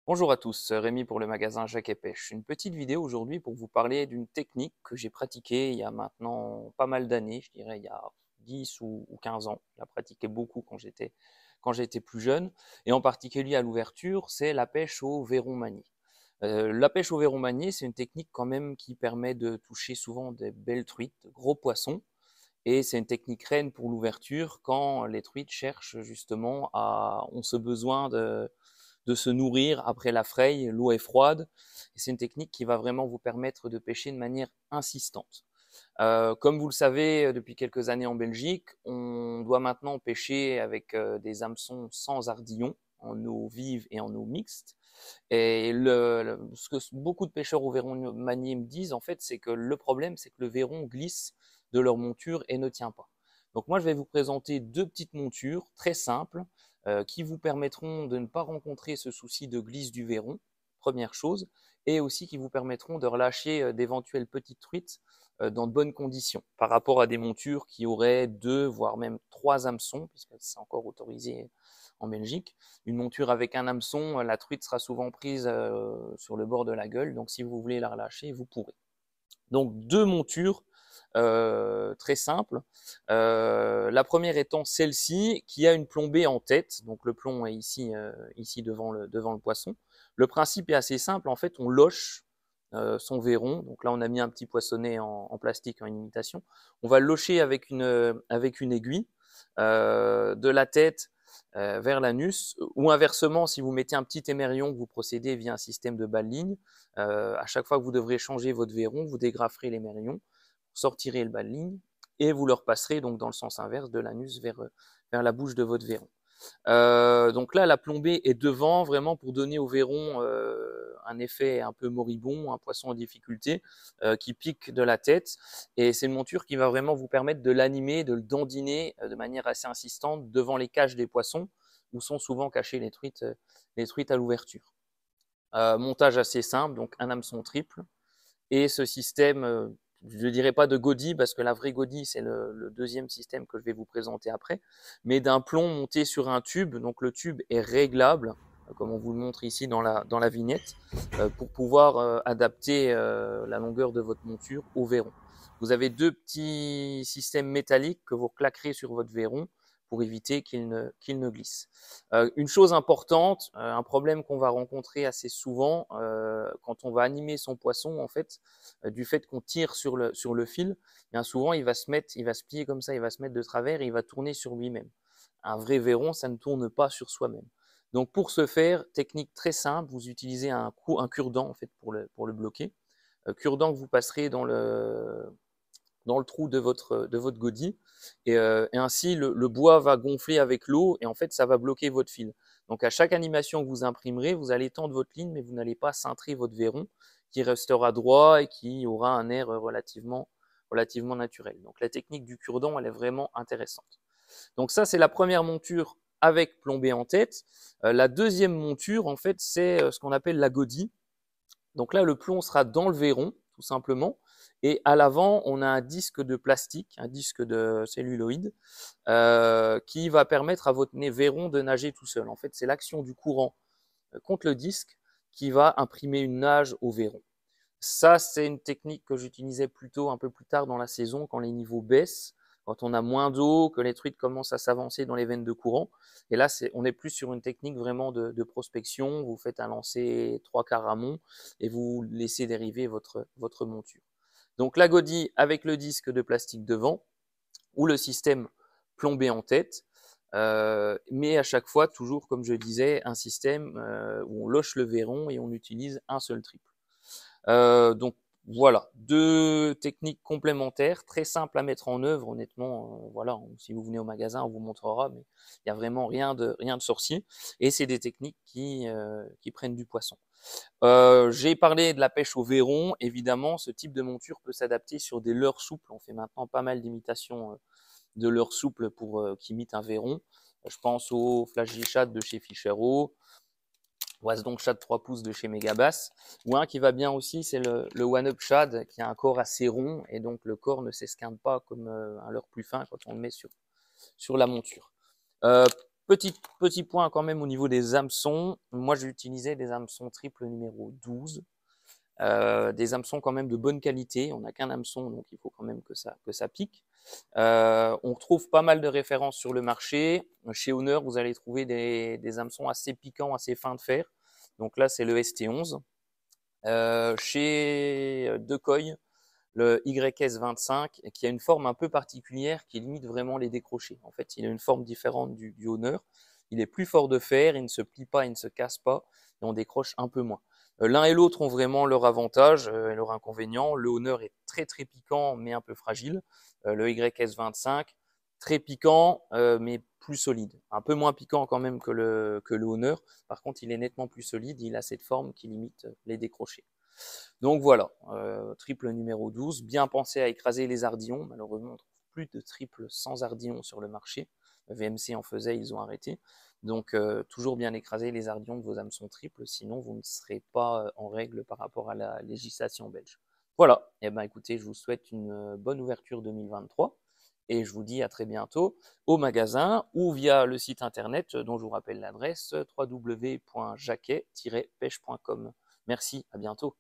Bonjour à tous, Rémi pour le magasin Jacques et Pêche. Une petite vidéo aujourd'hui pour vous parler d'une technique que j'ai pratiquée il y a maintenant pas mal d'années, je dirais il y a 10 ou 15 ans. Je la pratiquais beaucoup quand j'étais plus jeune, et en particulier à l'ouverture, c'est la pêche au verron manié. La pêche au verron manié, c'est une technique quand même qui permet de toucher souvent des belles truites, de gros poissons, et c'est une technique reine pour l'ouverture quand les truites cherchent justement ont ce besoin de se nourrir après la fraye, l'eau est froide, et c'est une technique qui va vraiment vous permettre de pêcher de manière insistante. Comme vous le savez, depuis quelques années en Belgique, on doit maintenant pêcher avec des hameçons sans ardillon, en eau vive et en eau mixte. Et ce que beaucoup de pêcheurs au verron manié me disent, en fait, c'est que le problème, c'est que le verron glisse de leur monture et ne tient pas. Donc moi, je vais vous présenter deux petites montures très simples qui vous permettront de ne pas rencontrer ce souci de glisse du verron, première chose, et aussi qui vous permettront de relâcher d'éventuelles petites truites dans de bonnes conditions, par rapport à des montures qui auraient deux, voire même trois hameçons, puisque c'est encore autorisé en Belgique. Une monture avec un hameçon, la truite sera souvent prise sur le bord de la gueule, donc si vous voulez la relâcher, vous pourrez. Donc deux montures très simples. La première étant celle-ci, qui a une plombée en tête, donc le plomb est ici devant le poisson. Le principe est assez simple, en fait on loche son verron, donc là on a mis un petit poissonnet en plastique en imitation. On va le locher avec une aiguille de la tête vers l'anus, ou inversement, si vous mettez un petit émerillon, vous procédez via un système de bas-ligne. À chaque fois que vous devrez changer votre verron, vous dégraferez l'émerillon, sortirez le bas-ligne et vous le repasserez donc dans le sens inverse de l'anus vers la bouche de votre verron. Donc là, la plombée est devant, vraiment pour donner au verron un effet un peu moribond, un poisson en difficulté qui pique de la tête. Et c'est une monture qui va vraiment vous permettre de l'animer, de le dandiner de manière assez insistante devant les cages des poissons, où sont souvent cachées les truites à l'ouverture. Montage assez simple, donc un hameçon triple. Et ce système, je ne dirais pas de godille, parce que la vraie godille, c'est le deuxième système que je vais vous présenter après, mais d'un plomb monté sur un tube. Donc le tube est réglable, comme on vous le montre ici dans la vignette, pour pouvoir adapter la longueur de votre monture au verron. Vous avez deux petits systèmes métalliques que vous claquerez sur votre verron pour éviter qu'il ne glisse. Une chose importante, un problème qu'on va rencontrer assez souvent quand on va animer son poisson, en fait, du fait qu'on tire sur le fil, bien souvent il va se plier comme ça, il va se mettre de travers et il va tourner sur lui-même. Un vrai verron, ça ne tourne pas sur soi-même. Donc pour ce faire, technique très simple, vous utilisez un cure-dent en fait pour le bloquer. Cure-dent que vous passerez dans le trou de votre godille, et ainsi le bois va gonfler avec l'eau et en fait ça va bloquer votre fil. Donc à chaque animation que vous imprimerez, vous allez tendre votre ligne, mais vous n'allez pas cintrer votre verron qui restera droit et qui aura un air relativement naturel. Donc la technique du cure-dent, elle est vraiment intéressante. Donc ça, c'est la première monture avec plombée en tête. La deuxième monture, en fait, c'est ce qu'on appelle la godille. Donc là, le plomb sera dans le verron, tout simplement. Et à l'avant, on a un disque de plastique, un disque de celluloïd, qui va permettre à votre verron de nager tout seul. En fait, c'est l'action du courant contre le disque qui va imprimer une nage au verron. Ça, c'est une technique que j'utilisais plutôt un peu plus tard dans la saison, quand les niveaux baissent, quand on a moins d'eau, que les truites commencent à s'avancer dans les veines de courant. Et là, on est plus sur une technique vraiment de prospection. Vous faites un lancer 3/4 amont et vous laissez dériver votre monture. Donc la godille avec le disque de plastique devant, ou le système plombé en tête, mais à chaque fois, toujours comme je disais, un système où on loche le verron et on utilise un seul triple. Donc voilà, deux techniques complémentaires, très simples à mettre en œuvre, honnêtement. Voilà, si vous venez au magasin, on vous montrera, mais il n'y a vraiment rien de sorcier. Et c'est des techniques qui prennent du poisson. J'ai parlé de la pêche au verron. Évidemment, ce type de monture peut s'adapter sur des leurres souples. On fait maintenant pas mal d'imitations de leurres souples qui imitent un verron. Je pense au Flash G-Shad de chez Fichero, donc Shad 3 pouces de chez Megabass, ou un qui va bien aussi, c'est le One Up Shad, qui a un corps assez rond, et donc le corps ne s'esquinte pas comme un leurre plus fin quand on le met sur la monture. Petit point quand même au niveau des hameçons. Moi, j'ai utilisé des hameçons triple numéro 12. Des hameçons quand même de bonne qualité. On n'a qu'un hameçon, donc il faut quand même que ça pique. On retrouve pas mal de références sur le marché. Chez Honor, vous allez trouver des hameçons assez piquants, assez fins de fer. Donc là, c'est le ST11. Chez Decoy, le YS25, qui a une forme un peu particulière qui limite vraiment les décrochés. En fait, il a une forme différente du Honor. Il est plus fort de fer, il ne se plie pas, il ne se casse pas, et on décroche un peu moins. L'un et l'autre ont vraiment leur avantage et leur inconvénient. Le Honor est très très piquant, mais un peu fragile. Le YS25, très piquant, mais plus solide. Un peu moins piquant quand même que le Honor. Par contre, il est nettement plus solide, il a cette forme qui limite les décrochés. Donc voilà, triple numéro 12, bien pensé à écraser les ardillons. Malheureusement, on ne trouve plus de triple sans ardillons sur le marché. VMC en faisait, ils ont arrêté. Donc toujours bien écraser les ardillons de vos hameçons triples, sinon vous ne serez pas en règle par rapport à la législation belge. Voilà, et ben écoutez, je vous souhaite une bonne ouverture 2023 et je vous dis à très bientôt au magasin ou via le site internet dont je vous rappelle l'adresse www.jacquet-pêche.com. Merci, à bientôt.